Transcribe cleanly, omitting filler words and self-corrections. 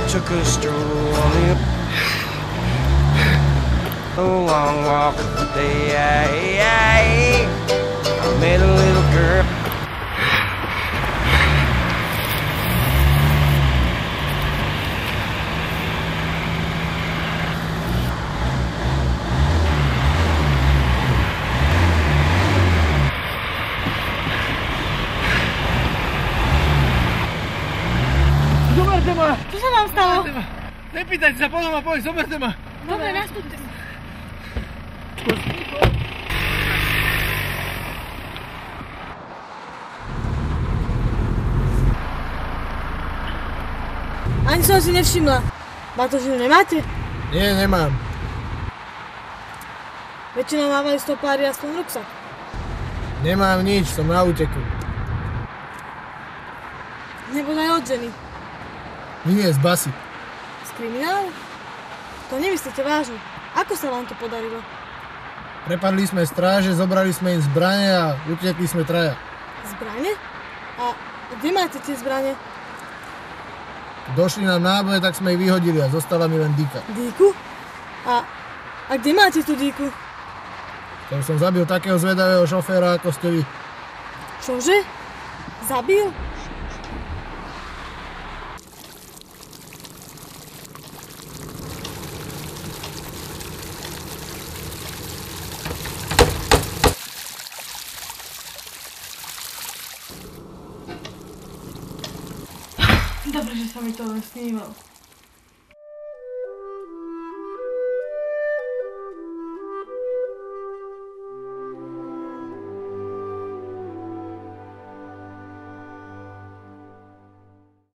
took a stroll on the long walk of the day. I met a little girl. Zoberte ma! Čo sa vám stalo? Nepýtajte sa, potom ma poviem, zoberte ma! Dobre, nastúpte. Ani som si nevšimla. Batožinu nemáte? Nie, nemám. Väčšinou mávajú stopári aspoň ruksak. Nemám nič, som na úteku. Nebodaj od ženy. Nie, z basy. Z kriminálu? To nemyslíte vážne. Ako sa vám to podarilo? Prepadli sme stráže, zobrali sme im zbrane a utekli sme traja. Zbrane? A kde máte tie zbrane? Došli nám náboje, tak sme ich vyhodili a zostala mi len dýka. Dýku? A kde máte tú dýku? To som zabil takého zvedavého šoféra, ako ste vy. Čože? Zabil? Dobre, že sa mi to len sníval.